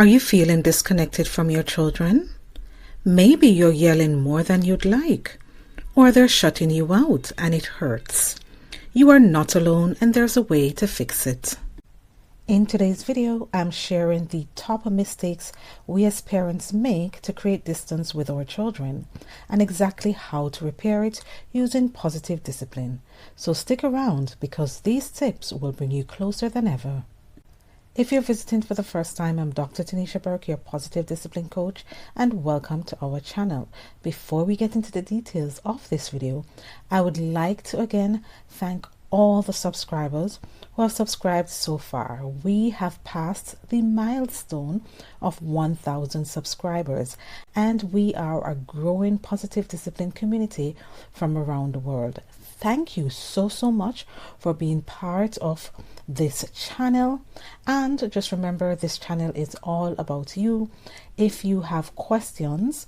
Are you feeling disconnected from your children? Maybe you're yelling more than you'd like, or they're shutting you out and it hurts. You are not alone and there's a way to fix it. In today's video, I'm sharing the top mistakes we as parents make to create distance with our children and exactly how to repair it using positive discipline. So stick around because these tips will bring you closer than ever. If you're visiting for the first time, I'm Dr. Taniesha Burke, your positive discipline coach, and welcome to our channel. Before we get into the details of this video, I would like to again thank all the subscribers who have subscribed so far. We have passed the milestone of 1,000 subscribers, and we are a growing positive discipline community from around the world. Thank you so much for being part of this channel, and just remember, this channel is all about you. If you have questions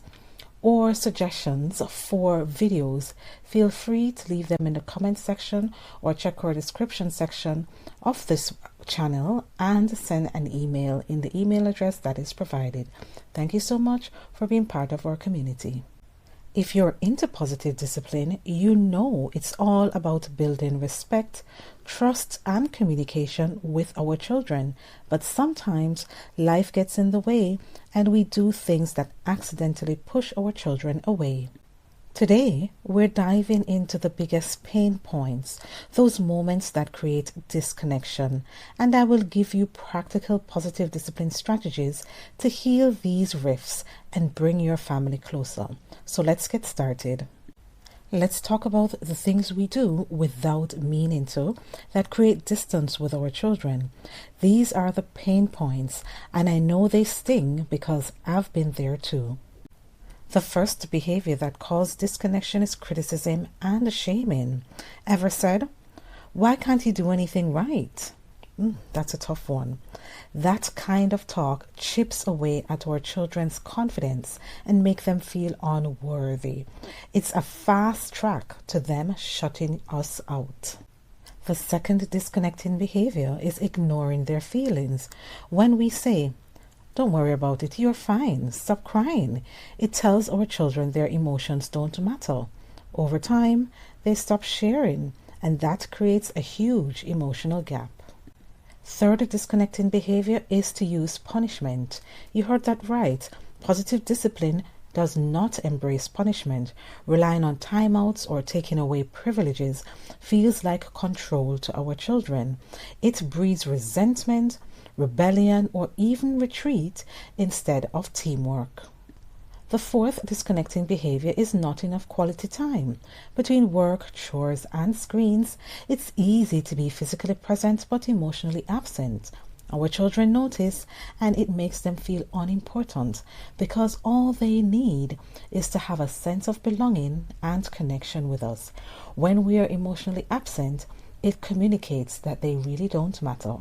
or suggestions for videos, feel free to leave them in the comment section or check our description section of this channel and send an email in the email address that is provided. Thank you so much for being part of our community. If you're into positive discipline, you know it's all about building respect, trust, and communication with our children. But sometimes life gets in the way and we do things that accidentally push our children away. Today, we're diving into the biggest pain points, those moments that create disconnection, and I will give you practical positive discipline strategies to heal these rifts and bring your family closer. So let's get started. Let's talk about the things we do without meaning to that create distance with our children. These are the pain points, and I know they sting because I've been there too. The first behavior that causes disconnection is criticism and shaming. Ever said, "Why can't he do anything right?" That's a tough one. That kind of talk chips away at our children's confidence and make them feel unworthy. It's a fast track to them shutting us out. The second disconnecting behavior is ignoring their feelings. When we say, "Don't worry about it, you're fine, stop crying," it tells our children their emotions don't matter. Over time, they stop sharing, and that creates a huge emotional gap. Third disconnecting behavior is to use punishment. You heard that right. Positive discipline does not embrace punishment. Relying on timeouts or taking away privileges feels like control to our children. It breeds resentment, rebellion, or even retreat instead of teamwork. The fourth disconnecting behavior is not enough quality time. Between work, chores, and screens, it's easy to be physically present but emotionally absent. Our children notice, and it makes them feel unimportant because all they need is to have a sense of belonging and connection with us. When we are emotionally absent, it communicates that they really don't matter.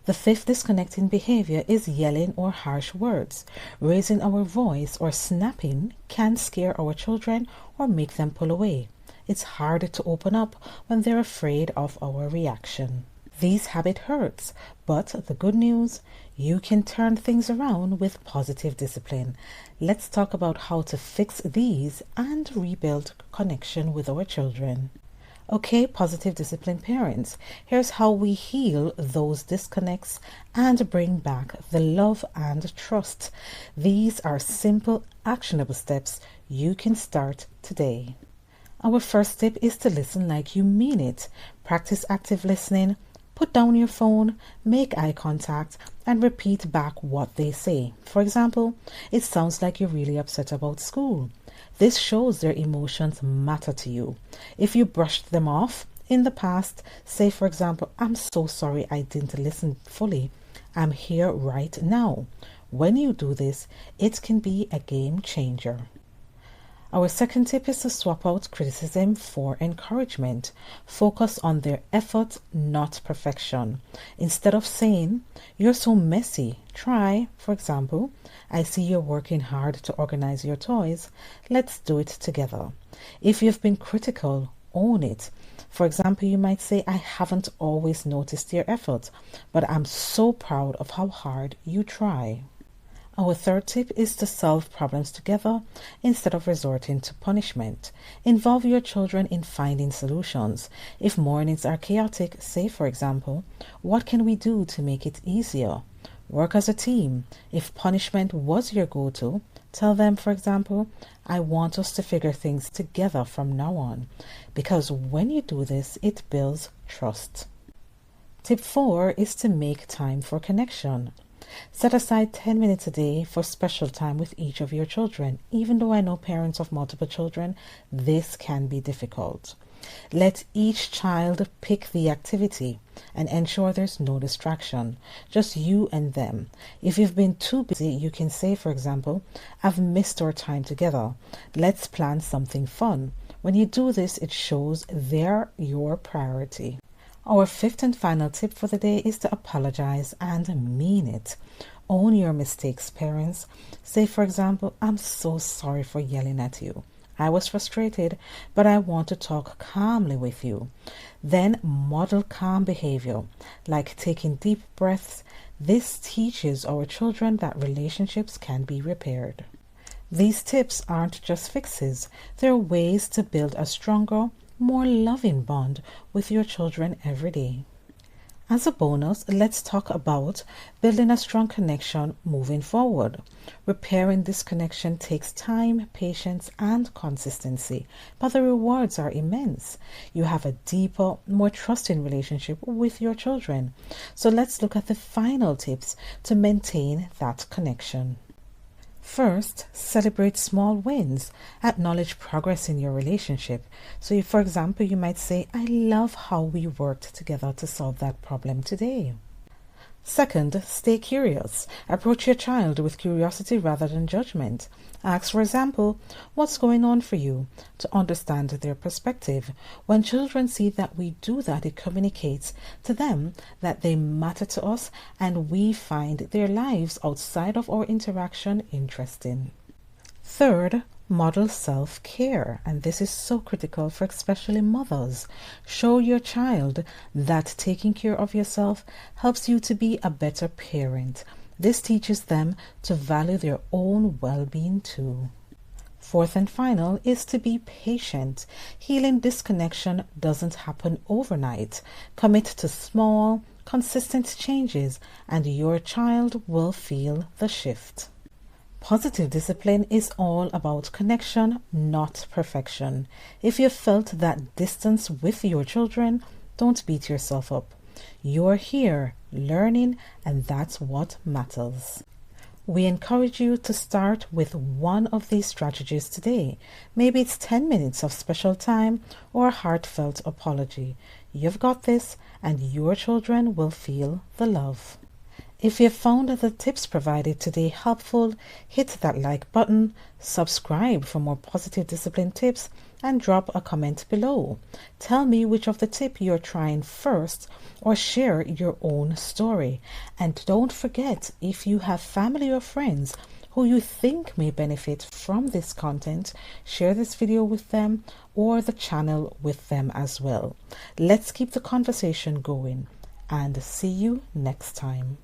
The fifth disconnecting behavior is yelling or harsh words. Raising our voice or snapping can scare our children or make them pull away. It's harder to open up when they're afraid of our reaction. These habits hurt, but the good news, you can turn things around with positive discipline. Let's talk about how to fix these and rebuild connection with our children. Okay, positive discipline parents, here's how we heal those disconnects and bring back the love and trust. These are simple, actionable steps you can start today. Our first tip is to listen like you mean it. Practice active listening. Put down your phone, make eye contact, and repeat back what they say. For example, "It sounds like you're really upset about school." This shows their emotions matter to you. If you brushed them off in the past, say for example, "I'm so sorry I didn't listen fully. I'm here right now." When you do this, it can be a game changer. Our second tip is to swap out criticism for encouragement. Focus on their effort, not perfection. Instead of saying, "You're so messy," try, for example, "I see you're working hard to organize your toys. Let's do it together." If you've been critical, own it. For example, you might say, "I haven't always noticed your effort, but I'm so proud of how hard you try." Our third tip is to solve problems together instead of resorting to punishment. Involve your children in finding solutions. If mornings are chaotic, say for example, what can we do to make it easier? Work as a team. If punishment was your go-to, tell them, for example, I want us to figure things together from now on. Because when you do this, it builds trust. Tip 4 is to make time for connection. Set aside 10 minutes a day for special time with each of your children. Even though I know parents of multiple children, this can be difficult. Let each child pick the activity and ensure there's no distraction, just you and them. If you've been too busy, you can say, for example, I've missed our time together. Let's plan something fun. When you do this, it shows they're your priority. Our fifth and final tip for the day is to apologize and mean it. Own your mistakes, parents. Say, for example, I'm so sorry for yelling at you. I was frustrated, but I want to talk calmly with you. Then model calm behavior, like taking deep breaths. This teaches our children that relationships can be repaired. These tips aren't just fixes. They're ways to build a stronger, more loving bond with your children every day. As a bonus, let's talk about building a strong connection moving forward. Repairing this connection takes time, patience, and consistency, but the rewards are immense. You have a deeper, more trusting relationship with your children. So let's look at the final tips to maintain that connection. First, celebrate small wins. Acknowledge progress in your relationship. So, for example, you might say, I love how we worked together to solve that problem today. Second, stay curious. Approach your child with curiosity rather than judgment. Ask, for example, what's going on for you, to understand their perspective. When children see that we do that, it communicates to them that they matter to us and we find their lives outside of our interaction interesting. Third, model self-care, and this is so critical for especially mothers. Show your child that taking care of yourself helps you to be a better parent. This teaches them to value their own well-being too. Fourth and final is to be patient. Healing disconnection doesn't happen overnight. Commit to small, consistent changes and your child will feel the shift. Positive discipline is all about connection, not perfection. If you felt that distance with your children, don't beat yourself up. You're here, learning, and that's what matters. We encourage you to start with one of these strategies today. Maybe it's 10 minutes of special time or a heartfelt apology. You've got this, and your children will feel the love. If you found the tips provided today helpful, hit that like button, subscribe for more positive discipline tips, and drop a comment below. Tell me which of the tip you're trying first or share your own story. And don't forget, if you have family or friends who you think may benefit from this content, share this video with them or the channel with them as well. Let's keep the conversation going and see you next time.